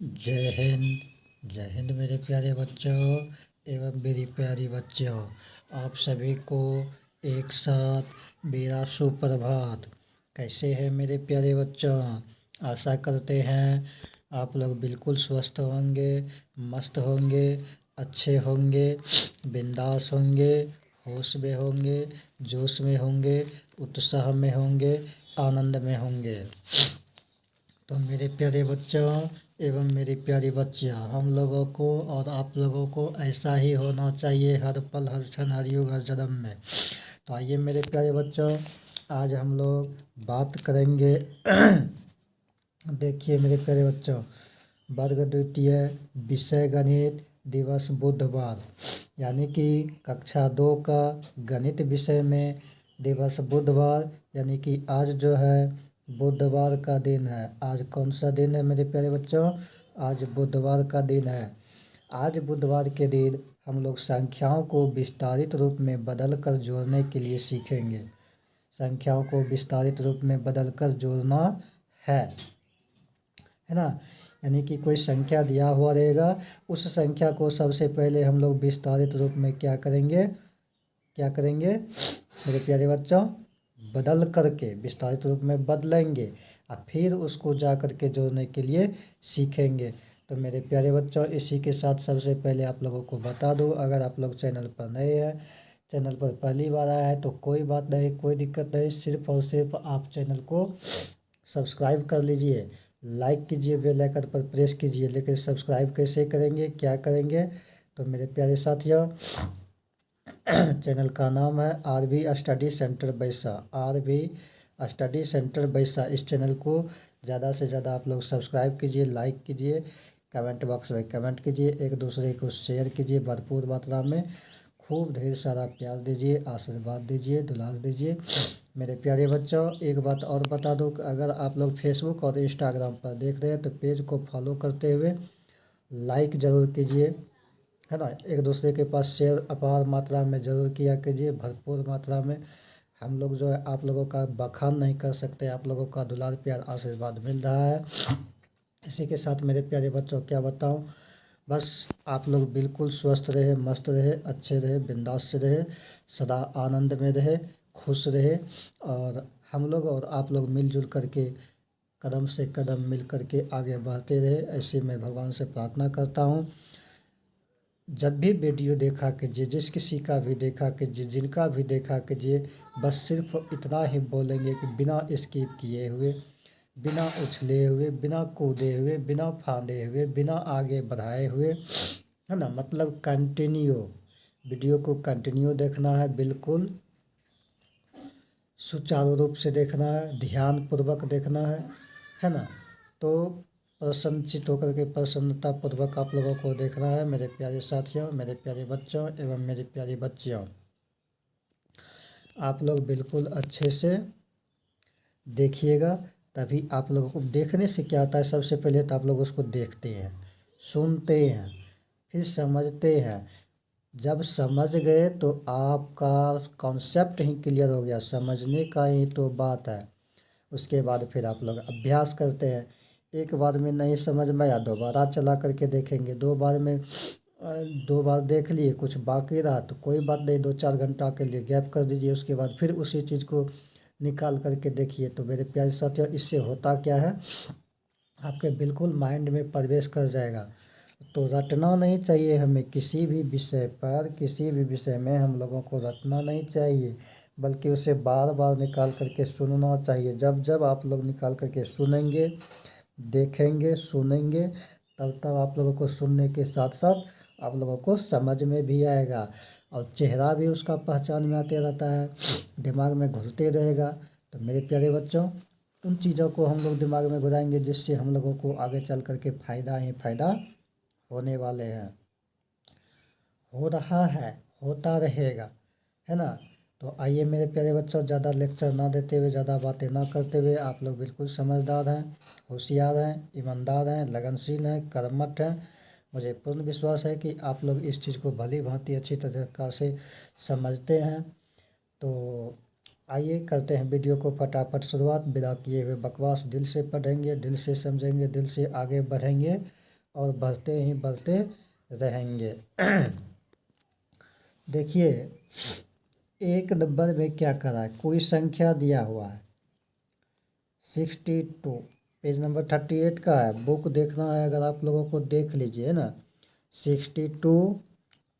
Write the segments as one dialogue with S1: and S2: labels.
S1: जय हिंद मेरे प्यारे बच्चों एवं मेरी प्यारी बच्चियों। आप सभी को एक साथ मेरा सुप्रभात। कैसे हैं मेरे प्यारे बच्चों? आशा करते हैं आप लोग बिल्कुल स्वस्थ होंगे, मस्त होंगे, अच्छे होंगे, बिंदास होंगे, होश में होंगे, जोश में होंगे, उत्साह में होंगे, आनंद में होंगे। तो मेरे प्यारे बच्चों एवं मेरी प्यारी बच्चियाँ, हम लोगों को और आप लोगों को ऐसा ही होना चाहिए हर पल, हर क्षण, हर युग, हर जन्म में। तो आइए मेरे प्यारे बच्चों, आज हम लोग बात करेंगे देखिए मेरे प्यारे बच्चों, वर्ग द्वितीय, विषय गणित, दिवस बुधवार, यानी कि कक्षा 2 का गणित विषय में दिवस बुधवार, यानी कि आज जो है बुधवार का दिन है। आज कौन सा दिन है मेरे प्यारे बच्चों? आज बुधवार का दिन है। आज बुधवार के दिन हम लोग संख्याओं को विस्तारित रूप में बदल कर जोड़ने के लिए सीखेंगे। संख्याओं को विस्तारित रूप में बदल कर जोड़ना है ना। यानी कि कोई संख्या दिया हुआ रहेगा, उस संख्या को सबसे पहले हम लोग विस्तारित रूप में क्या करेंगे मेरे प्यारे बच्चों? बदल करके विस्तारित रूप में बदलेंगे और फिर उसको जा कर के जोड़ने के लिए सीखेंगे। तो मेरे प्यारे बच्चों, इसी के साथ सबसे पहले आप लोगों को बता दूं, अगर आप लोग चैनल पर नए हैं, चैनल पर पहली बार आया है तो कोई बात नहीं, कोई दिक्कत नहीं, सिर्फ और सिर्फ आप चैनल को सब्सक्राइब कर लीजिए, लाइक कीजिए, बेल आइकन पर प्रेस कीजिए। लेकिन सब्सक्राइब कैसे करेंगे, क्या करेंगे? तो मेरे प्यारे साथियों, चैनल का नाम है आरबी स्टडी सेंटर बैसा। आरबी स्टडी सेंटर बैसा, इस चैनल को ज़्यादा से ज़्यादा आप लोग सब्सक्राइब कीजिए, लाइक कीजिए, कमेंट बॉक्स में कमेंट कीजिए, एक दूसरे को शेयर कीजिए भरपूर मात्रा में, खूब ढेर सारा प्यार दीजिए, आशीर्वाद दीजिए, दुलार दीजिए। मेरे प्यारे बच्चों, एक बात और बता दूं कि अगर आप लोग फेसबुक और इंस्टाग्राम पर देख रहे हैं तो पेज को फॉलो करते हुए लाइक ज़रूर कीजिए, है ना। एक दूसरे के पास शेयर अपार मात्रा में ज़रूर किया कीजिए, भरपूर मात्रा में। हम लोग जो है आप लोगों का बखान नहीं कर सकते, आप लोगों का दुलार प्यार आशीर्वाद मिल रहा है। इसी के साथ मेरे प्यारे बच्चों क्या बताऊं, बस आप लोग बिल्कुल स्वस्थ रहे, मस्त रहे, अच्छे रहे, बिंदास रहे, सदा आनंद में रहे, खुश रहे, और हम लोग और आप लोग मिलजुल करके कदम से कदम मिल करके आगे बढ़ते रहे, ऐसे मैं भगवान से प्रार्थना करता हूँ। जब भी वीडियो देखा कीजिए, जिस किसी का भी देखा कीजिए, जिनका भी देखा कीजिए, बस सिर्फ इतना ही बोलेंगे कि बिना स्किप किए हुए, बिना उछले हुए, बिना कूदे हुए, बिना फांदे हुए, बिना आगे बढ़ाए हुए, है ना। मतलब कंटिन्यू वीडियो को कंटिन्यू देखना है, बिल्कुल सुचारू रूप से देखना है, ध्यानपूर्वक देखना है ना। तो प्रसन्नचित होकर के प्रसन्नता पूर्वक आप लोगों को देखना है मेरे प्यारे साथियों, मेरे प्यारे बच्चों एवं मेरी प्यारी बच्चियों। आप लोग बिल्कुल अच्छे से देखिएगा, तभी आप लोगों को देखने से क्या होता है, सबसे पहले तो आप लोग उसको देखते हैं, सुनते हैं, फिर समझते हैं। जब समझ गए तो आपका कॉन्सेप्ट ही क्लियर हो गया, समझने का ही तो बात है। उसके बाद फिर आप लोग अभ्यास करते हैं। एक बार में नहीं समझ में आया, दोबारा चला करके देखेंगे। दो बार देख लिए, कुछ बाकी रहा तो कोई बात नहीं, 2-4 घंटा के लिए गैप कर दीजिए, उसके बाद फिर उसी चीज़ को निकाल करके देखिए। तो मेरे प्यारे साथियों, इससे होता क्या है, आपके बिल्कुल माइंड में प्रवेश कर जाएगा। तो रटना नहीं चाहिए हमें, किसी भी विषय पर, किसी भी विषय में हम लोगों को रटना नहीं चाहिए, बल्कि उसे बार बार निकाल करके सुनना चाहिए। जब जब आप लोग निकाल करके सुनेंगे, देखेंगे, सुनेंगे, तब तब आप लोगों को सुनने के साथ साथ आप लोगों को समझ में भी आएगा, और चेहरा भी उसका पहचान में आते रहता है, दिमाग में घुलते रहेगा। तो मेरे प्यारे बच्चों, उन चीज़ों को हम लोग दिमाग में घुराएंगे जिससे हम लोगों को आगे चल करके फ़ायदा ही फ़ायदा होने वाले हैं, हो रहा है, होता रहेगा, है ना। तो आइए मेरे प्यारे बच्चों, ज़्यादा लेक्चर ना देते हुए, ज़्यादा बातें ना करते हुए, आप लोग बिल्कुल समझदार हैं, होशियार हैं, ईमानदार हैं, लगनशील हैं, कर्मठ हैं। मुझे पूर्ण विश्वास है कि आप लोग इस चीज़ को भली भांति अच्छी तरीक़ा से समझते हैं। तो आइए करते हैं वीडियो को फटाफट शुरुआत, बिना किए हुए बकवास। दिल से पढ़ेंगे, दिल से समझेंगे, दिल से आगे बढ़ेंगे, और बढ़ते ही बढ़ते रहेंगे। देखिए 1 नंबर में क्या करा है, कोई संख्या दिया हुआ है 62, पेज नंबर 38 का है, बुक देखना है अगर आप लोगों को देख लीजिए ना। 62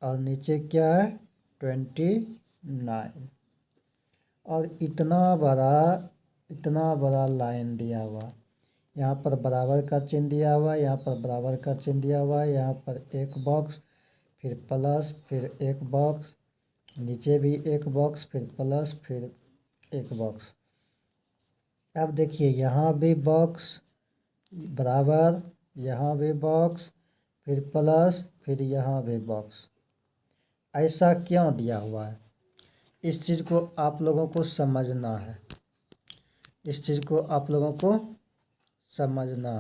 S1: और नीचे क्या है 29 और इतना बड़ा लाइन दिया हुआ, यहाँ पर बराबर का चिन्ह दिया हुआ, यहाँ पर बराबर का चिन्ह दिया हुआ, यहाँ पर एक बॉक्स, फिर प्लस, फिर एक बॉक्स, नीचे भी एक बॉक्स, फिर प्लस, फिर एक बॉक्स। अब देखिए यहाँ भी बॉक्स बराबर, यहाँ भी बॉक्स, फिर प्लस, फिर यहाँ भी बॉक्स। ऐसा क्यों दिया हुआ है, इस चीज़ को आप लोगों को समझना है, इस चीज़ को आप लोगों को समझना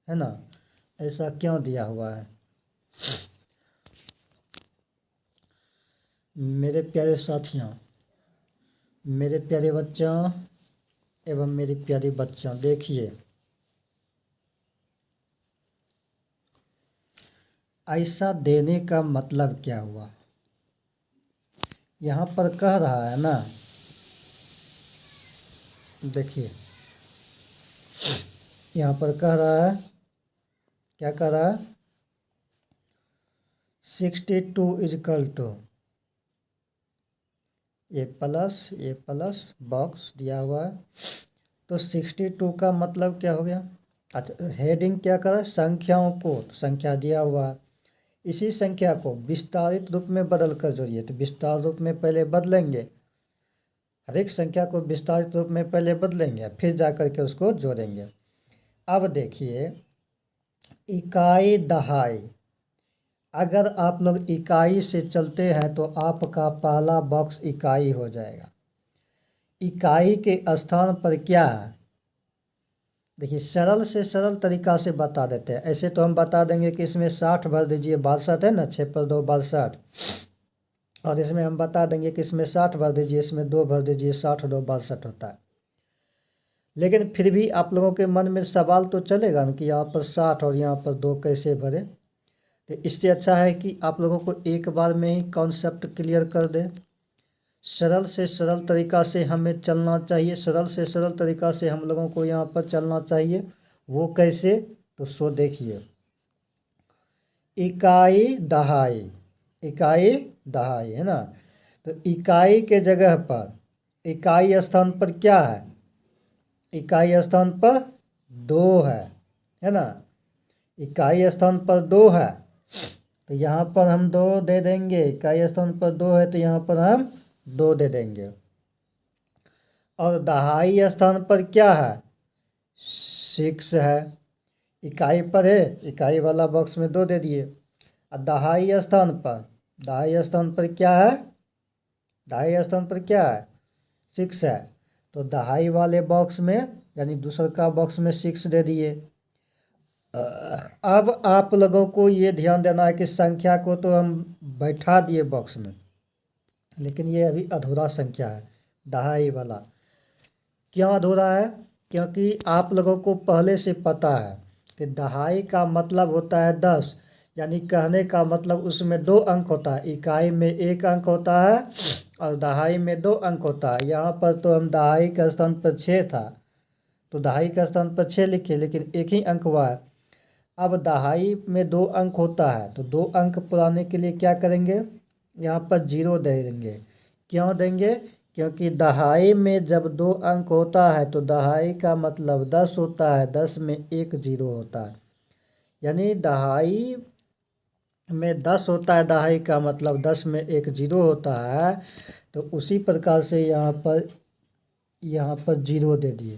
S1: है ना। ऐसा क्यों दिया हुआ है। मेरे प्यारे साथियों, मेरे प्यारे बच्चों एवं मेरी प्यारी बच्चों, देखिए ऐसा देने का मतलब क्या हुआ। यहाँ पर कह रहा है ना, देखिए यहाँ पर कह रहा है, क्या कह रहा है 62 इजकल टू, ये प्लस बॉक्स दिया हुआ है, तो 62 का मतलब क्या हो गया। अच्छा हेडिंग क्या करा, संख्याओं को, संख्या दिया हुआ, इसी संख्या को विस्तारित रूप में बदल कर जोड़िए। तो विस्तार रूप में पहले बदलेंगे, हर एक संख्या को विस्तारित रूप में पहले बदलेंगे, फिर जा कर के उसको जोड़ेंगे। अब देखिए इकाई दहाई, अगर आप लोग इकाई से चलते हैं तो आपका पहला बॉक्स इकाई हो जाएगा। इकाई के स्थान पर क्या है, देखिए सरल से सरल तरीका से बता देते हैं। ऐसे तो हम बता देंगे कि इसमें 60 भर दीजिए, 62 है ना, 6 पर 2 62, और इसमें हम बता देंगे कि इसमें 60 भर दीजिए, इसमें 2 भर दीजिए, 60 2 62 होता है। लेकिन फिर भी आप लोगों के मन में सवाल तो चलेगा ना कि यहाँ पर 60 और यहाँ पर 2 कैसे भरे। तो इससे अच्छा है कि आप लोगों को एक बार में ही कॉन्सेप्ट क्लियर कर दे। सरल से सरल तरीका से हमें चलना चाहिए, सरल से सरल तरीका से हम लोगों को यहाँ पर चलना चाहिए। वो कैसे, तो सो देखिए इकाई दहाई, इकाई दहाई है ना, तो इकाई के जगह पर इकाई स्थान पर क्या है, इकाई स्थान पर 2 है ना, इकाई स्थान पर 2 है, तो यहाँ पर हम 2 दे देंगे। इकाई स्थान पर 2 है तो यहाँ पर हम 2 दे देंगे। और दहाई स्थान पर क्या है 6 है, इकाई पर है, इकाई वाला बॉक्स में 2 दे दिए। और दहाई स्थान पर, दहाई स्थान पर क्या है, दहाई स्थान पर क्या है 6 है, तो दहाई वाले बॉक्स में यानी दूसर का बॉक्स में 6 दे दिए। अब आप लोगों को ये ध्यान देना है कि संख्या को तो हम बैठा दिए बॉक्स में, लेकिन ये अभी अधूरा संख्या है दहाई वाला। क्यों अधूरा है, क्योंकि आप लोगों को पहले से पता है कि दहाई का मतलब होता है 10, यानी कहने का मतलब उसमें 2 अंक होता है। इकाई में 1 अंक होता है और दहाई में 2 अंक होता है। यहाँ पर तो हम दहाई के स्थान पर 6 था, तो दहाई के स्थान पर 6 लिखे, लेकिन 1 ही अंक हुआ है। अब दहाई में 2 अंक होता है, तो 2 अंक पुराने के लिए क्या करेंगे, यहाँ पर 0 दे देंगे। क्यों देंगे, क्योंकि दहाई में जब 2 अंक होता है तो दहाई का मतलब 10 होता है, 10 में 1 0 होता है, यानी दहाई में 10 होता है, दहाई का मतलब 10 में 1 0 होता है। तो उसी प्रकार से यहाँ पर 0 दे दिए,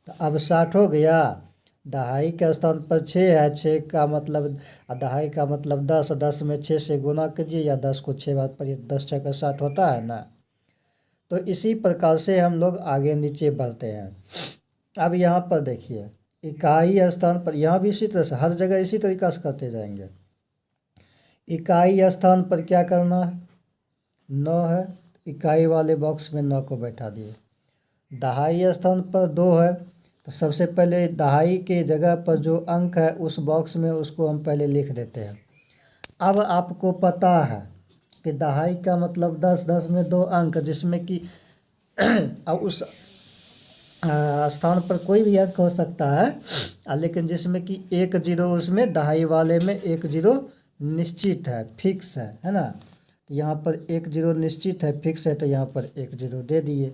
S1: तो अब 60 हो गया। दहाई के स्थान पर 6 है, 6 का मतलब, दहाई का मतलब 10, 10 में 6 से गुना कीजिए या 10 को 6 बार पर 10 6 का 60 होता है ना। तो इसी प्रकार से हम लोग आगे नीचे बढ़ते हैं। अब यहाँ पर देखिए इकाई स्थान पर, यहाँ भी इसी तरह से हर जगह इसी तरीका से करते जाएंगे। इकाई स्थान पर क्या करना है 9 है, इकाई वाले बॉक्स में 9 को बैठा दिए। दहाई स्थान पर 2 है, तो सबसे पहले दहाई के जगह पर जो अंक है उस बॉक्स में उसको हम पहले लिख देते हैं। अब आपको पता है कि दहाई का मतलब 10, 10 में 2 अंक, जिसमें कि अब उस स्थान पर कोई भी अंक हो सकता है, लेकिन जिसमें कि 1 0 उसमें दहाई वाले में 1 0 निश्चित है, फिक्स है ना। तो यहाँ पर 1 0 निश्चित है, फिक्स है, तो यहाँ पर 1 0 दे दिए।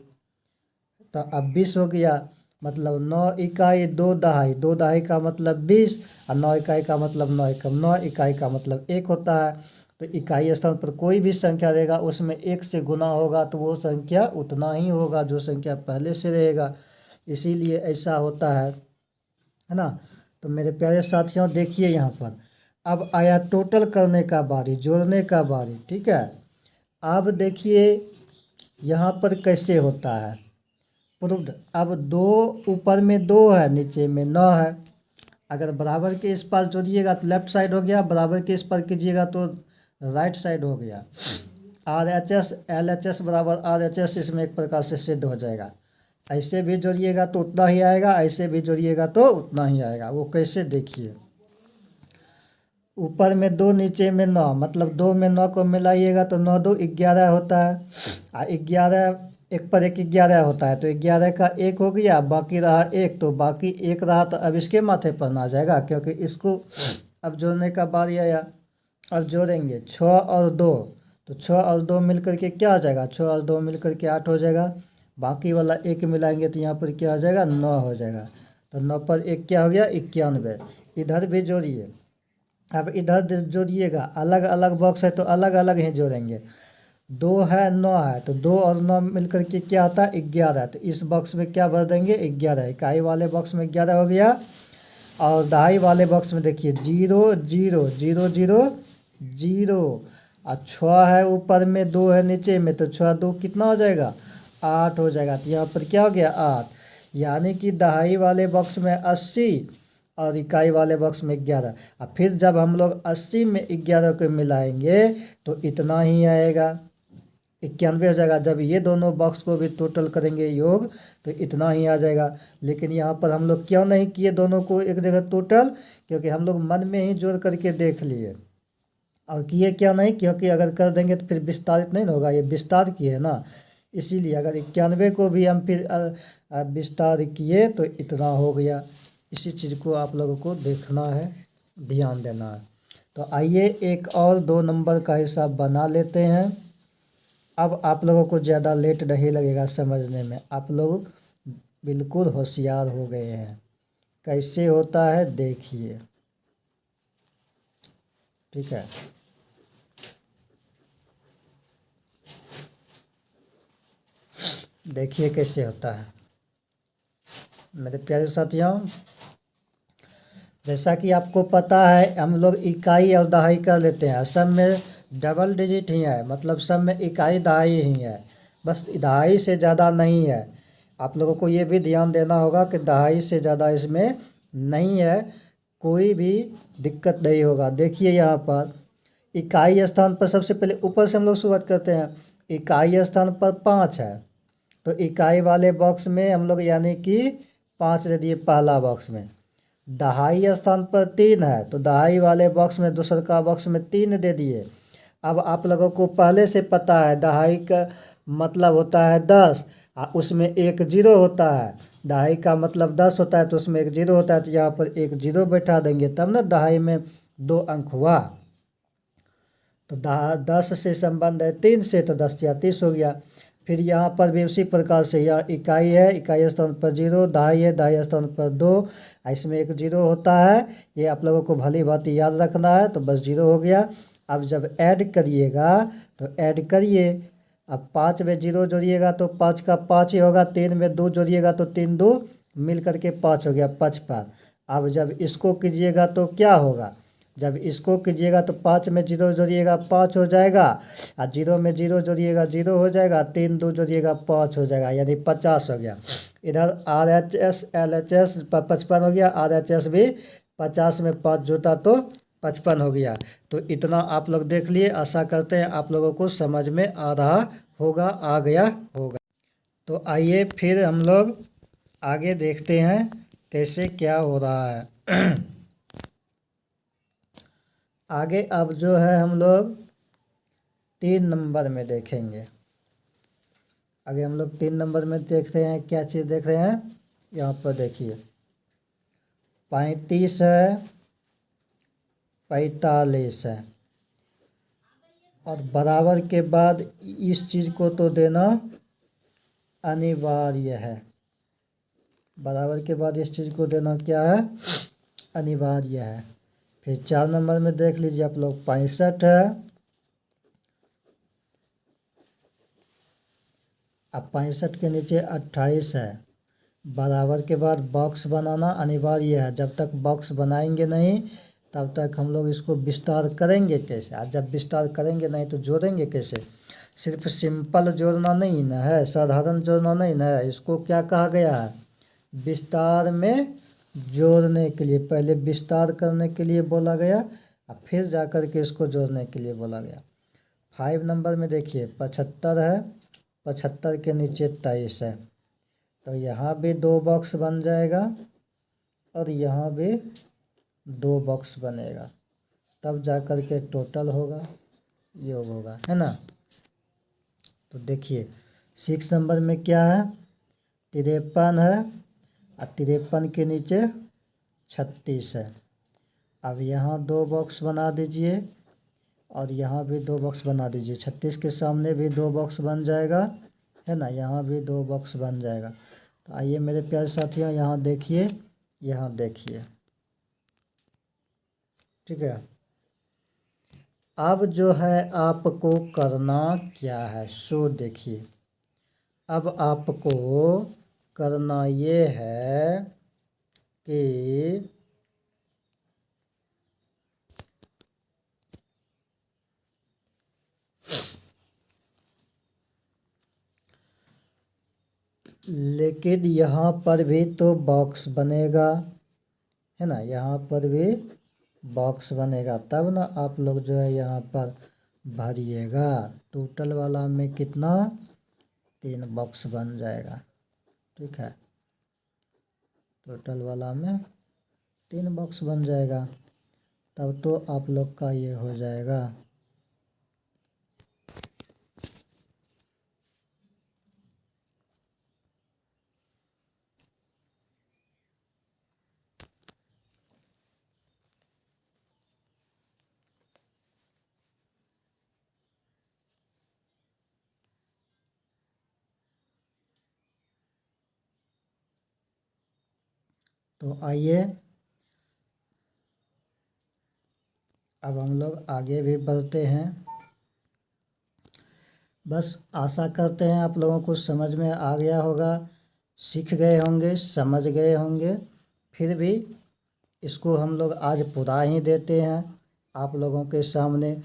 S1: तो अब 20 हो गया, मतलब 9 इकाई 2 दहाई, 2 दहाई का मतलब 20, और 9 इकाई का मतलब 9 एकम, 9 इकाई का मतलब 1 होता है। तो इकाई स्थान पर कोई भी संख्या रहेगा उसमें 1 से गुना होगा तो वो संख्या उतना ही होगा जो संख्या पहले से रहेगा, इसीलिए ऐसा होता है ना। तो मेरे प्यारे साथियों देखिए यहाँ पर अब आया टोटल करने का बारी, जोड़ने का बारी, ठीक है। अब देखिए यहाँ पर कैसे होता है प्रूव्ड। अब 2 ऊपर में 2 है, नीचे में 9 है। अगर बराबर के इस पास जोड़िएगा तो लेफ्ट साइड हो गया, बराबर के इस पर कीजिएगा तो राइट साइड हो गया। RHS LHS बराबर RHS इसमें एक प्रकार से सिद्ध हो जाएगा। ऐसे भी जोड़िएगा तो उतना ही आएगा, ऐसे भी जोड़िएगा तो उतना ही आएगा। वो कैसे देखिए, ऊपर में 2 नीचे में 9, मतलब 2 में 9 को मिलाइएगा तो 9 2 11 होता है, और 11 1 पर 1 11 होता है। तो 11 का 1 हो गया, बाकी रहा 1, तो बाकी 1 रहा तो अब इसके माथे पर ना जाएगा, क्योंकि इसको अब जोड़ने का बारी आया। अब जोड़ेंगे 6 और 2, तो 6 और 2 मिलकर के क्या आ जाएगा, 6 और 2 मिलकर के 8 हो जाएगा। बाकी वाला 1 मिलाएंगे तो यहाँ पर क्या हो जाएगा, 9 हो जाएगा। तो 9 पर 1 क्या हो गया, 91। इधर भी जोड़िए, अब इधर जोड़िएगा, अलग अलग बॉक्स है तो अलग अलग ही जोड़ेंगे। 2 है 9 है, तो 2 और 9 मिलकर के क्या आता है, 11। तो इस बॉक्स में क्या भर देंगे, 11। इकाई वाले बॉक्स में 11 हो गया, और दहाई वाले बॉक्स में देखिए 0 0 0 0 0, और 6 है ऊपर में, 2 है नीचे में, तो 6 2 कितना हो जाएगा, 8 हो जाएगा। तो यहाँ पर क्या हो गया, 8। यानी कि दहाई वाले बॉक्स में 80 और इकाई वाले बॉक्स में 11। और फिर जब हम लोग 80 में 11 को मिलाएंगे तो इतना ही आएगा, 91 हो जाएगा। जब ये दोनों बॉक्स को भी टोटल करेंगे योग तो इतना ही आ जाएगा। लेकिन यहाँ पर हम लोग क्यों नहीं किए दोनों को एक जगह टोटल, क्योंकि हम लोग मन में ही जोड़ करके देख लिए। और किए क्या नहीं, क्योंकि अगर कर देंगे तो फिर विस्तारित नहीं होगा, ये विस्तार किए ना, इसीलिए अगर 91 को भी हम फिर विस्तार किए तो इतना हो गया। इसी चीज़ को आप लोगों को देखना है, ध्यान देना है। तो आइए एक और 2 नंबर का हिसाब बना लेते हैं। अब आप लोगों को ज़्यादा लेट नहीं लगेगा समझने में, आप लोग बिल्कुल होशियार हो गए हैं। कैसे होता है देखिए, ठीक है। देखिए कैसे होता है मेरे प्यारे साथियों। जैसा कि आपको पता है हम लोग इकाई और दहाई कर लेते हैं, सब में डबल डिजिट ही है, मतलब सब में इकाई दहाई ही है, बस दहाई से ज़्यादा नहीं है। आप लोगों को ये भी ध्यान देना होगा कि दहाई से ज़्यादा इसमें नहीं है, कोई भी दिक्कत नहीं होगा। देखिए यहाँ पर इकाई स्थान पर सबसे पहले ऊपर से हम लोग शुरुआत करते हैं। इकाई स्थान पर 5 है, तो इकाई वाले बॉक्स में हम लोग यानी कि 5 दे दिए पहला बॉक्स में। दहाई स्थान पर 3 है, तो दहाई वाले बॉक्स में दूसरा का बॉक्स में 3 दे दिए। अब आप लोगों को पहले से पता है दहाई का मतलब होता है 10, और उसमें 1 0 होता है। दहाई का मतलब 10 होता है तो उसमें 1 0 होता है, तो यहाँ पर 1 0 बैठा देंगे, तब ना दहाई में 2 अंक हुआ। तो 10 से संबंध है 3 से, तो 10 या 30 हो गया। फिर यहाँ पर भी उसी प्रकार से यहाँ इकाई है, इकाई स्थान पर 0, दहाई है, दहाई स्थान पर 2, इसमें 1 0 होता है। ये आप लोगों को भली भांति याद रखना है, तो बस 0 हो गया। अब जब ऐड करिएगा तो ऐड करिए, अब 5 में 0 जोड़िएगा तो 5 का 5 ही होगा, 3 में 2 जोड़िएगा तो 3 2 मिल करके 5 हो गया, 55। अब जब इसको कीजिएगा तो क्या होगा, जब इसको कीजिएगा तो 5 में 0 जोड़िएगा 5 हो जाएगा, और 0 में 0 जोड़िएगा 0 हो जाएगा, 3 2 जोड़िएगा 5 हो जाएगा, यानी 50 हो गया। इधर RHS LHS 55 हो गया, RHS भी 50 में 5 जोड़ा तो 55 हो गया। तो इतना आप लोग देख लिए, आशा करते हैं आप लोगों को समझ में आ रहा होगा, आ गया होगा। तो आइए फिर हम लोग आगे देखते हैं कैसे क्या हो रहा है। आगे अब जो है हम लोग 3 नंबर में देखेंगे। आगे हम लोग 3 नंबर में देख रहे हैं, क्या चीज़ देख रहे हैं, यहाँ पर देखिए 35 है, 45 है, और बराबर के बाद इस चीज़ को तो देना अनिवार्य है। बराबर के बाद इस चीज़ को देना क्या है, अनिवार्य है। फिर 4 नंबर में देख लीजिए आप लोग 65 है, अब 65 के नीचे 28 है। बराबर के बाद बॉक्स बनाना अनिवार्य है। जब तक बॉक्स बनाएंगे नहीं तब तक हम लोग इसको विस्तार करेंगे कैसे, और जब विस्तार करेंगे नहीं तो जोड़ेंगे कैसे। सिर्फ सिंपल जोड़ना नहीं ना है, साधारण जोड़ना नहीं ना है, इसको क्या कहा गया है, विस्तार में जोड़ने के लिए। पहले विस्तार करने के लिए बोला गया और फिर जा कर के इसको जोड़ने के लिए बोला गया। 5 नंबर में देखिए 75 है, 75 के नीचे 23 है, तो यहाँ भी 2 बॉक्स बन जाएगा और यहाँ भी 2 बॉक्स बनेगा, तब जा कर के टोटल होगा, योग होगा, है ना। तो देखिए 6 नंबर में क्या है, 53 है और 53 के नीचे 36 है। अब यहाँ 2 बॉक्स बना दीजिए और यहाँ भी 2 बॉक्स बना दीजिए। 36 के सामने भी 2 बॉक्स बन जाएगा, है ना, यहाँ भी 2 बॉक्स बन जाएगा। तो आइए मेरे प्यारे साथियों, यहाँ देखिए, यहाँ देखिए, ठीक है। अब जो है आपको करना क्या है, सो देखिए, अब आपको करना ये है कि लेकिन यहाँ पर भी तो बॉक्स बनेगा, है ना, यहाँ पर भी बॉक्स बनेगा, तब ना आप लोग जो है यहाँ पर भरिएगा। टोटल वाला में कितना, 3 बॉक्स बन जाएगा, ठीक है। टोटल वाला में 3 बॉक्स बन जाएगा, तब तो आप लोग का ये हो जाएगा। तो आइए अब हम लोग आगे भी बढ़ते हैं। बस आशा करते हैं आप लोगों को समझ में आ गया होगा, सीख गए होंगे, समझ गए होंगे। फिर भी इसको हम लोग आज पूरा ही देते हैं आप लोगों के सामने।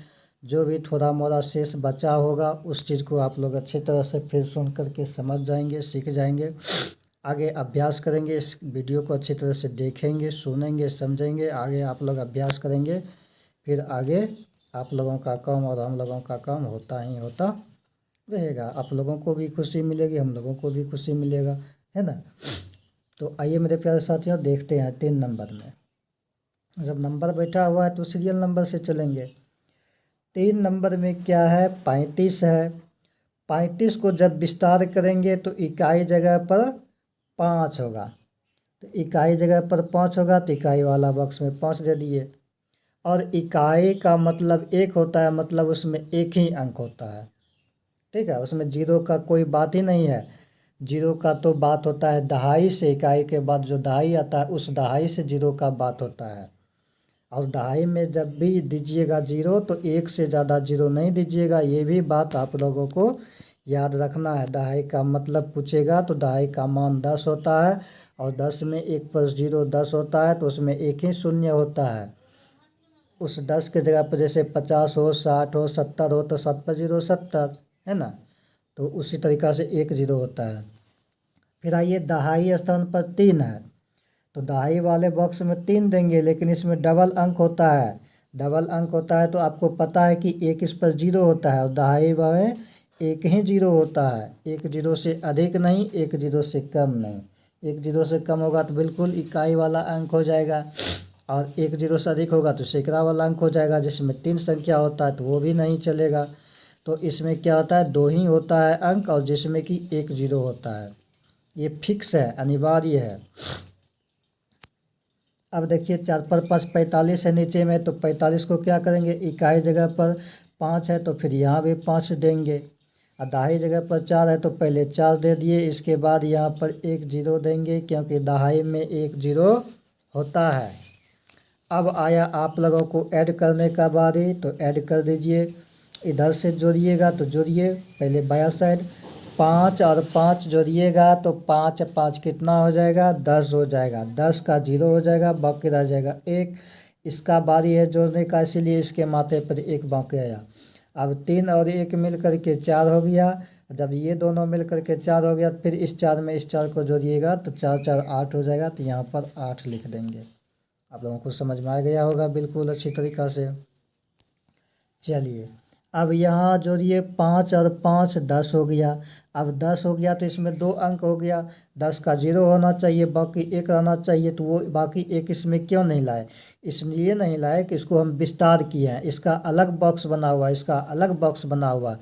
S1: जो भी थोड़ा मोड़ा शेष बचा होगा उस चीज़ को आप लोग अच्छी तरह से फिर सुन करके समझ जाएंगे, सीख जाएंगे। आगे अभ्यास करेंगे, इस वीडियो को अच्छी तरह से देखेंगे, सुनेंगे, समझेंगे, आगे आप लोग अभ्यास करेंगे, फिर आगे आप लोगों का काम और हम लोगों का काम होता ही होता रहेगा। आप लोगों को भी खुशी मिलेगी, हम लोगों को भी खुशी मिलेगा, है ना। तो आइए मेरे प्यारे साथियों, देखते हैं 3 नंबर में। जब नंबर बैठा हुआ है तो सीरियल नंबर से चलेंगे। 3 नंबर में क्या है, 35 है। 35 को जब विस्तार करेंगे तो इकाई जगह पर 5 होगा, तो इकाई जगह पर 5 होगा तो इकाई वाला बॉक्स में 5 दे दिए। और इकाई का मतलब 1 होता है, मतलब उसमें 1 ही अंक होता है, ठीक है। उसमें जीरो का कोई बात ही नहीं है। जीरो का तो बात होता है दहाई से, इकाई के बाद जो दहाई आता है उस दहाई से जीरो का बात होता है। और दहाई में जब भी दीजिएगा जीरो तो 1 से ज़्यादा जीरो नहीं दीजिएगा, ये भी बात आप लोगों को याद रखना है। दहाई का मतलब पूछेगा तो दहाई का मान 10 होता है, और 10 में 1 + 0 10 होता है, तो उसमें 1 ही शून्य होता है। उस 10 के जगह पर जैसे 50 हो, 60 हो, 70 हो, तो 7 पर 0 70, है ना। तो उसी तरीक़ा से 1 0 होता है। फिर आइए दहाई स्थान पर 3 है, तो दहाई वाले बॉक्स में 3 देंगे, लेकिन इसमें डबल अंक होता है। डबल अंक होता है तो आपको पता है कि 1 इस पर 0 होता है और दहाई में 1 ही 0 होता है। 1 0 से अधिक नहीं, 1 0 से कम नहीं, एक जीरो से कम होगा तो बिल्कुल इकाई वाला अंक हो जाएगा, और एक जीरो से अधिक होगा तो सैकड़ा वाला अंक हो जाएगा। जिसमें 3 संख्या होता है तो वो भी नहीं चलेगा। तो इसमें क्या होता है, 2 ही होता है अंक, और जिसमें कि 1 जीरो होता है। ये फिक्स है, अनिवार्य है। अब देखिए 4 पर 5 45 है नीचे में, तो 45 को क्या करेंगे, इकाई जगह पर 5 है तो फिर यहाँ भी 5 देंगे, और दहाई जगह पर 4 है तो पहले 4 दे दिए। इसके बाद यहाँ पर 1 जीरो देंगे, क्योंकि दहाई में 1 जीरो होता है। अब आया आप लोगों को ऐड करने का बारी, तो ऐड कर दीजिए। इधर से जोड़िएगा तो जोड़िए, पहले बाया साइड 5 और 5 जोड़िएगा तो 5 5 कितना हो जाएगा, 10 हो जाएगा। 10 का जीरो हो जाएगा, बाकी रह जाएगा 1। इसका बारी है जोड़ने का, इसीलिए इसके माथे पर 1 बाकी आया। अब 3 और 1 मिल करके 4 हो गया। जब ये दोनों मिल करके 4 हो गया, फिर इस 4 में इस 4 को जोड़िएगा तो 4 4 8 हो जाएगा। तो यहाँ पर 8 लिख देंगे। आप लोगों को समझ में आ गया होगा बिल्कुल अच्छी तरीक़ा से। चलिए अब यहाँ जोड़िए 5 और 5 10 हो गया। अब 10 हो गया तो इसमें 2 अंक हो गया। 10 का जीरो होना चाहिए, बाकी 1 रहना चाहिए। तो वो बाकी 1 इसमें क्यों नहीं लाए, इसलिए नहीं लाए कि इसको हम विस्तार किए हैं। इसका अलग बॉक्स बना हुआ है, इसका अलग बॉक्स बना हुआ है।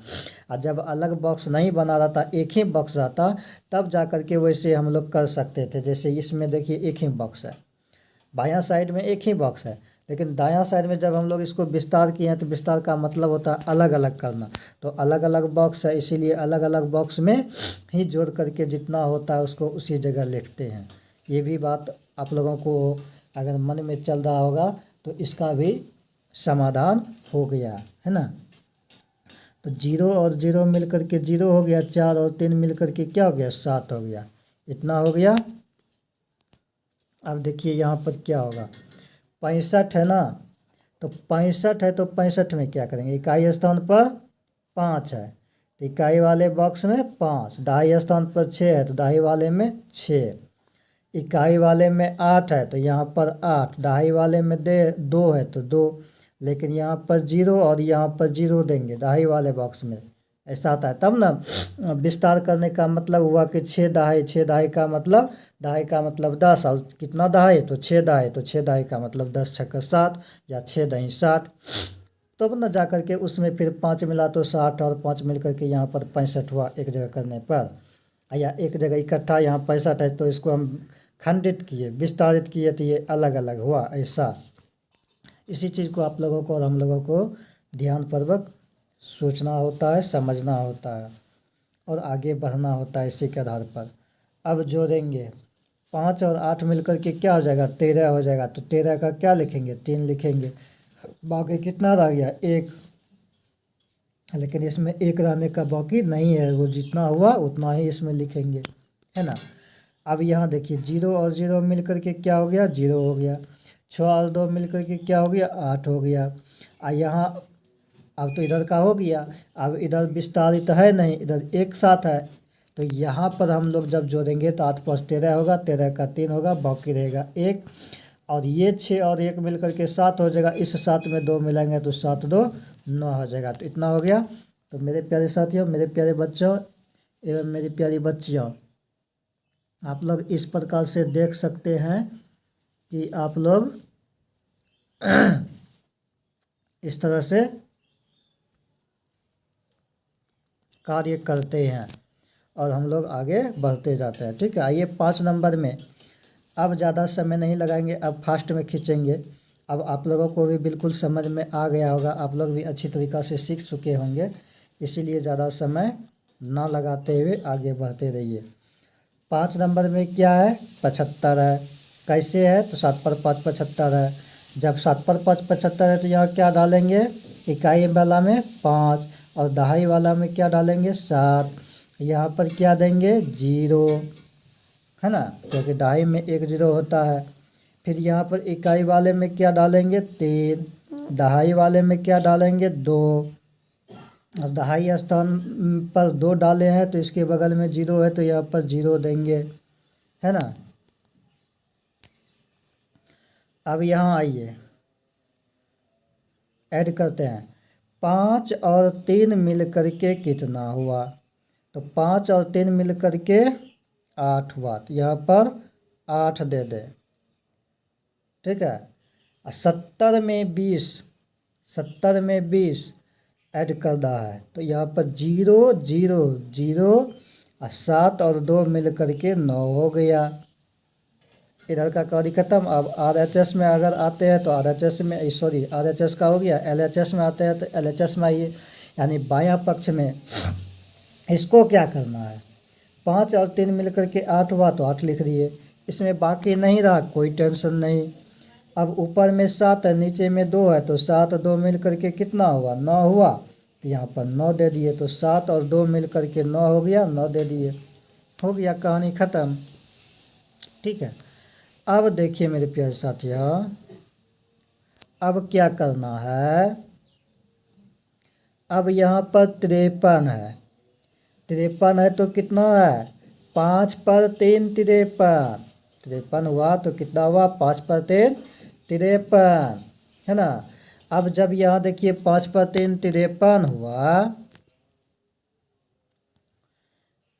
S1: और जब अलग बॉक्स नहीं बना रहता, एक ही बॉक्स रहता, तब जा कर के वैसे हम लोग कर सकते थे। जैसे इसमें देखिए एक ही बॉक्स है, बायां साइड में एक ही बॉक्स है, लेकिन दायां साइड में जब हम लोग इसको विस्तार किए हैं तो विस्तार का मतलब होता है अलग अलग करना। तो अलग अलग बॉक्स है, इसीलिए अलग अलग बॉक्स में ही जोड़ करके जितना होता है उसको उसी जगह लिखते हैं। ये भी बात आप लोगों को अगर मन में चल रहा होगा तो इसका भी समाधान हो गया है ना। तो 0 और 0 मिल करके 0 हो गया, 4 और 3 मिल करके क्या हो गया, 7 हो गया। इतना हो गया। अब देखिए यहाँ पर क्या होगा, 65 है ना, तो 65 है तो 65 में क्या करेंगे, इकाई स्थान पर 5 है तो इकाई वाले बॉक्स में 5, दहाई स्थान पर 6 है तो दहाई वाले में 6, इकाई वाले में 8 है तो यहाँ पर 8, दहाई वाले में 2 है तो 2, लेकिन यहाँ पर 0 और यहाँ पर 0 देंगे दहाई वाले बॉक्स में। ऐसा आता है तब ना विस्तार करने का मतलब हुआ कि 6 दहाई, 6 दहाई का मतलब, दहाई का मतलब 10, और कितना दहाई तो 6 दहाई, तो 6 दहाई का मतलब 10 छक्का 7 या 6 दही 60। तब ना जा करके उसमें फिर 5 मिला तो 60 और 5 मिल करके यहाँ पर 65 हुआ एक जगह करने पर, या एक जगह इकट्ठा यहाँ 65 है तो इसको हम खंडित किए, विस्तारित किए तो ये अलग अलग हुआ। ऐसा इसी चीज़ को आप लोगों को और हम लोगों को ध्यानपूर्वक सोचना होता है, समझना होता है और आगे बढ़ना होता है इसी के आधार पर। अब जोड़ेंगे 5 और 8 मिलकर के क्या हो जाएगा, 13 हो जाएगा। तो 13 का क्या लिखेंगे, 3 लिखेंगे। बाकी कितना रह गया, 1, लेकिन इसमें 1 रहने का बाकी नहीं है, वो जितना हुआ उतना ही इसमें लिखेंगे, है ना। अब यहाँ देखिए 0 और 0 मिल करके क्या हो गया, 0 हो गया। 6 और 2 मिल करके क्या हो गया, 8 हो गया। यहाँ अब तो इधर का हो गया, अब इधर विस्तारित है नहीं, इधर एक साथ है। तो यहाँ पर हम लोग जब जोड़ेंगे तो 8 + 13 होगा, 13 का 3 होगा, बाकी रहेगा 1, और ये 6 और 1 मिल करके 7 हो जाएगा। इस 7 में 2 मिलाएंगे तो 7 2 9 हो जाएगा। तो इतना हो गया। तो मेरे प्यारे साथियों, मेरे प्यारे बच्चों एवं मेरी प्यारी बच्चियों, आप लोग इस प्रकार से देख सकते हैं कि आप लोग इस तरह से कार्य करते हैं और हम लोग आगे बढ़ते जाते हैं। ठीक है, आइए 5 नंबर में। अब ज़्यादा समय नहीं लगाएंगे, अब फास्ट में खींचेंगे। अब आप लोगों को भी बिल्कुल समझ में आ गया होगा, आप लोग भी अच्छी तरीक़ा से सीख चुके होंगे, इसीलिए ज़्यादा समय ना लगाते हुए आगे बढ़ते रहिए। 5 नंबर में क्या है, 75 है। कैसे है, तो 7 पर 5 75 है। जब 7 पर 5 75 है तो यहाँ क्या डालेंगे, इकाई वाला में 5 और दहाई वाला में क्या डालेंगे, 7। यहाँ पर क्या देंगे, 0, है ना, क्योंकि दहाई में 1 0 होता है। फिर यहाँ पर इकाई वाले में क्या डालेंगे, 3, दहाई वाले में क्या डालेंगे, 2, और दहाई स्थान पर 2 डाले हैं तो इसके बगल में 0 है तो यहाँ पर 0 देंगे, है ना। अब यहाँ आइए ऐड करते हैं। 5 और 3 मिल करके कितना हुआ, तो 5 और 3 मिल करके 8 वाट, यहाँ पर 8 दे दें, ठीक है। 70 में 20, 70 में 20 ऐड कर रहा है तो यहाँ पर 0 0 0 और 7 और 2 मिल करके 9 हो गया। इधर का कार्य खत्म। अब RHS में अगर आते हैं तो RHS में, सॉरी RHS का हो गया, LHS में आते हैं तो LHS में आइए, यानी बायां पक्ष में इसको क्या करना है, 5 और 3 मिल करके 8 हुआ तो 8 लिख दिए, इसमें बाकी नहीं रहा, कोई टेंशन नहीं। अब ऊपर में 7 है, नीचे में 2 है, तो 7 2 मिल करके कितना हुआ, 9 हुआ, तो यहाँ पर 9 दे दिए, तो 7 और 2 मिल करके 9 हो गया, 9 दे दिए, हो गया, कहानी ख़त्म, ठीक है। अब देखिए मेरे प्यारे साथियों, अब क्या करना है, अब यहाँ पर 53 है, 53 है तो कितना है, 5 पर 3 53, 53 हुआ तो कितना हुआ, 5 पर 3 53, है ना। अब जब यहाँ देखिए 5 पर 3 53 हुआ,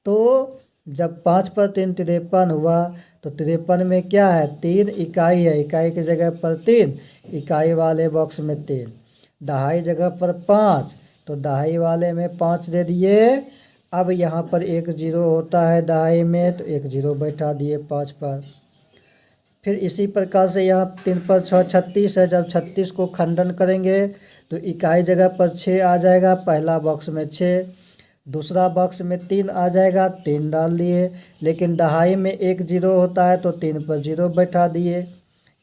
S1: तो जब 5 पर 3 53 हुआ तो 53 में क्या है, 3 इकाई है, इकाई की जगह पर 3, इकाई वाले बॉक्स में 3, दहाई जगह पर 5, तो दहाई वाले में 5 दे दिए। अब यहाँ पर 1 0 होता है दहाई में, तो 1 0 बैठा दिए 5 पर। फिर इसी प्रकार से यहाँ 3 पर 6 36 है, जब 36 को खंडन करेंगे तो इकाई जगह पर 6 आ जाएगा, पहला बॉक्स में 6, दूसरा बॉक्स में 3 आ जाएगा, 3 डाल दिए। लेकिन दहाई में 1 0 होता है तो 3 पर 0 बैठा दिए।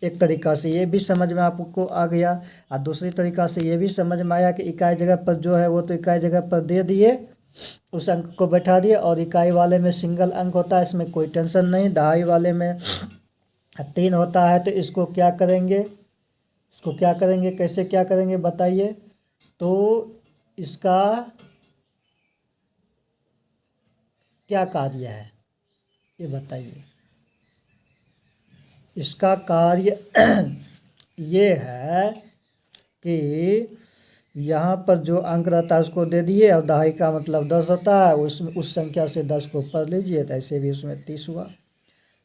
S1: एक तरीक़ा से ये भी समझ में आपको आ गया, और दूसरी तरीक़ा से ये भी समझ में आया कि इकाई जगह पर जो है वो तो इकाई जगह पर दे दिए, उस अंक को बैठा दिए, और इकाई वाले में सिंगल अंक होता है, इसमें कोई टेंशन नहीं। दहाई वाले में 3 होता है तो इसको क्या करेंगे, इसको क्या करेंगे, कैसे क्या करेंगे बताइए, तो इसका क्या कार्य है ये बताइए। इसका कार्य ये है कि यहाँ पर जो अंक रहता है उसको दे दिए, और दहाई का मतलब 10 होता है, उस संख्या से 10 को पढ़ लीजिए, तो ऐसे भी उसमें 30 हुआ,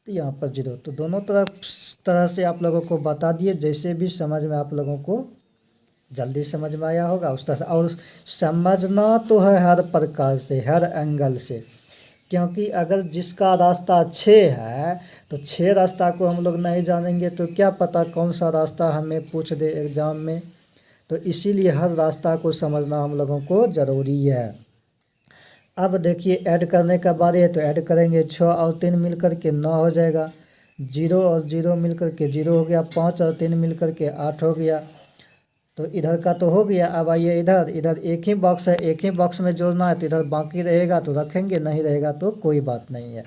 S1: तो यहाँ पर 0। तो दोनों तरह से आप लोगों को बता दिए, जैसे भी समझ में आप लोगों को जल्दी समझ में आया होगा उस तरह से। और समझना तो है हर प्रकार से, हर एंगल से, क्योंकि अगर जिसका रास्ता 6 है तो 6 रास्ता को हम लोग नहीं जानेंगे तो क्या पता कौन सा रास्ता हमें पूछ दे एग्ज़ाम में, तो इसीलिए हर रास्ता को समझना हम लोगों को ज़रूरी है। अब देखिए ऐड करने का बारी है, तो ऐड करेंगे, 6 और 3 मिलकर के 9 हो जाएगा, 0 और 0 मिलकर के 0 हो गया, 5 और 3 मिलकर के 8 हो गया, तो इधर का तो हो गया। अब आइए इधर, इधर एक ही बॉक्स है, एक ही बॉक्स में जोड़ना है, तो इधर बाकी रहेगा तो रखेंगे, नहीं रहेगा तो कोई बात नहीं है।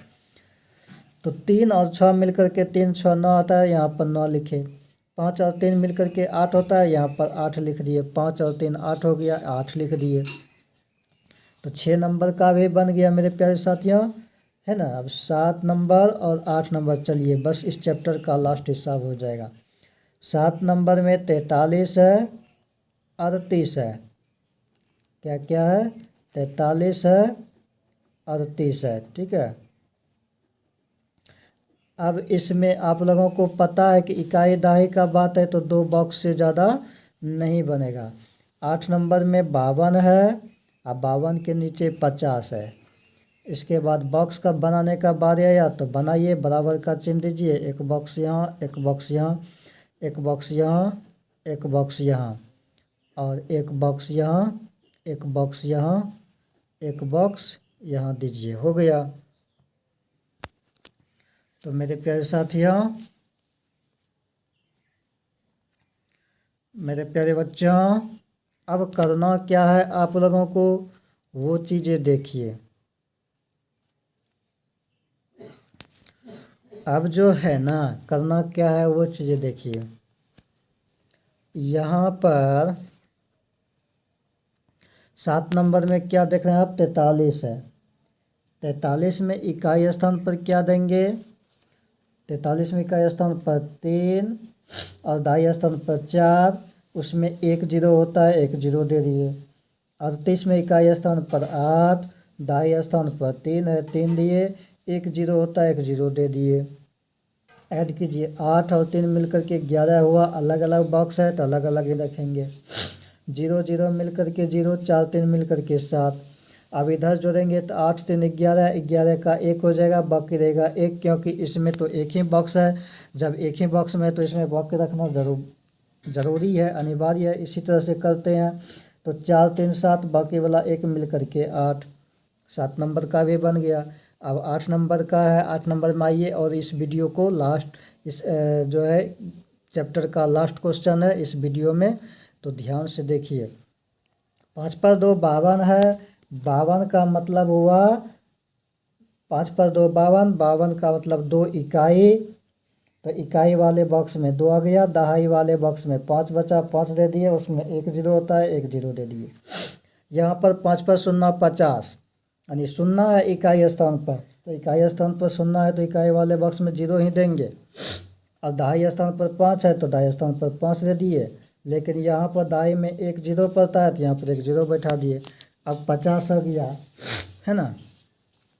S1: तो 3 और 6 मिलकर के 3 6 9 आता है, यहाँ पर 9 लिखे। 5 और 3 मिलकर के 8 होता है, यहाँ पर 8 लिख दिए, 5 और 3 8 हो गया, 8 लिख दिए। तो 6 नंबर का भी बन गया मेरे प्यारे साथियों, है ना। अब 7 नंबर और 8 नंबर, चलिए बस इस चैप्टर का लास्ट हिसाब हो जाएगा। 7 नंबर में 43 है, 38 है, क्या क्या है, 43 है, 38 है, ठीक है। अब इसमें आप लोगों को पता है कि इकाई दहाई का बात है तो 2 बॉक्स से ज़्यादा नहीं बनेगा। 8 नंबर में 52 है, अब 52 के नीचे 50 है। इसके बाद बॉक्स का बनाने का बारी आया तो बनाइए, बराबर का चिन्ह दीजिए, एक बॉक्स यहाँ, एक बॉक्स यहाँ, एक बॉक्स यहाँ, एक बॉक्स यहाँ, और एक बॉक्स यहाँ, एक बॉक्स यहाँ, एक बॉक्स यहाँ दीजिए, हो गया। तो मेरे प्यारे साथियों, मेरे प्यारे बच्चों, अब करना क्या है आप लोगों को, वो चीज़ें देखिए। अब जो है ना, करना क्या है वो चीज़ें देखिए। यहाँ पर 7 नंबर में क्या देख रहे हैं आप, 43 है। 43 में इकाई स्थान पर क्या देंगे, 43 में इकाई स्थान पर 3 और दहाई स्थान पर 4, उसमें 1 0 होता है, 1 0 दे दिए। 38 में इकाई स्थान पर 8, दहाई स्थान पर 3 है, 3 दिए। एक जीरो होता है, एक जीरो दे दिए। ऐड कीजिए, 8 और 3 मिलकर के 11 हुआ। अलग अलग बॉक्स है तो अलग अलग ही रखेंगे। 0 0 मिलकर के 0, 4 3 मिलकर के 7। अब इधर जोड़ेंगे तो 8 3 11, 11 का 1 हो जाएगा, बाकी रहेगा 1, क्योंकि इसमें तो एक ही बॉक्स है। जब एक ही बॉक्स में है तो इसमें बाकी रखना ज़रूरी है, अनिवार्य है। इसी तरह से करते हैं तो 4 3 7, बाकी वाला 1 मिलकर के 8। 7 नंबर का भी बन गया। अब 8 नंबर का है, 8 नंबर में आइए और इस वीडियो को लास्ट, इस जो है चैप्टर का लास्ट क्वेश्चन है इस वीडियो में, तो ध्यान से देखिए। 5 पर 2 52 है। 52 का मतलब हुआ 5 पर 2 52, 52 का मतलब 2 इकाई। तो इकाई वाले बॉक्स में 2 आ गया, दहाई वाले बॉक्स में 5 बचा, 5 दे दिए, उसमें 1 जीरो होता है, 1 जीरो दे दिए। यहाँ पर 5 पर 0 50, यानी 0 है इकाई स्थान पर, तो इकाई स्थान पर 0 है तो इकाई वाले बॉक्स में 0 ही देंगे। और दहाई स्थान पर 5 है तो दहाई स्थान पर 5 दे दिए। लेकिन यहाँ पर दहाई में 1 जीरो पड़ता है तो यहाँ पर 1 जीरो बैठा दिए। अब 50 आ गया, है ना।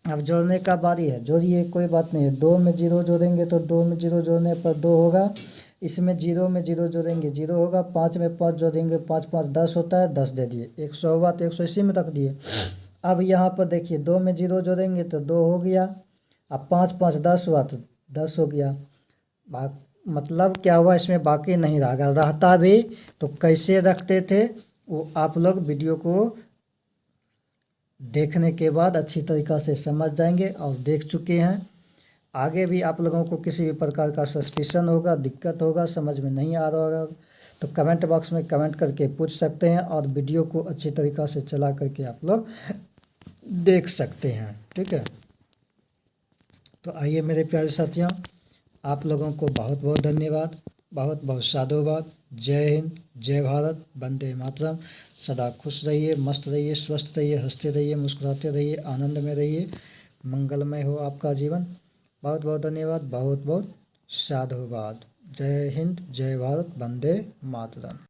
S1: अब जोड़ने का बारी है, जोड़िए, कोई बात नहीं है। 2 में 0 जोड़ेंगे तो 2 में 0 जोड़ने पर 2 होगा। इसमें 0 में 0 जोड़ेंगे 0 होगा। 5 में 5 जोड़ेंगे, 5 5 10 होता है, 10 दे दिए। 100 हुआ तो 100 इसी में रख दिए। अब यहाँ पर देखिए 2 में 0 जोड़ेंगे तो 2 हो गया। अब 5 5 10 हुआ तो 10 हो गया। मतलब क्या हुआ, इसमें बाकी नहीं रहा। अगर रहता भी तो कैसे रखते थे वो आप लोग वीडियो को देखने के बाद अच्छी तरीक़ा से समझ जाएंगे और देख चुके हैं। आगे भी आप लोगों को किसी भी प्रकार का सस्पिशन होगा, दिक्कत होगा, समझ में नहीं आ रहा होगा तो कमेंट बॉक्स में कमेंट करके पूछ सकते हैं और वीडियो को अच्छी तरीक़ा से चला करके आप लोग देख सकते हैं। ठीक है, तो आइए मेरे प्यारे साथियों, आप लोगों को बहुत बहुत धन्यवाद, बहुत बहुत साधुवाद। जय हिंद, जय भारत, वंदे मातरम। सदा खुश रहिए, मस्त रहिए, स्वस्थ रहिए, हंसते रहिए, मुस्कुराते रहिए, आनंद में रहिए, मंगलमय हो आपका जीवन। बहुत बहुत धन्यवाद, बहुत बहुत साधुवाद। जय हिंद, जय भारत, वंदे मातरम।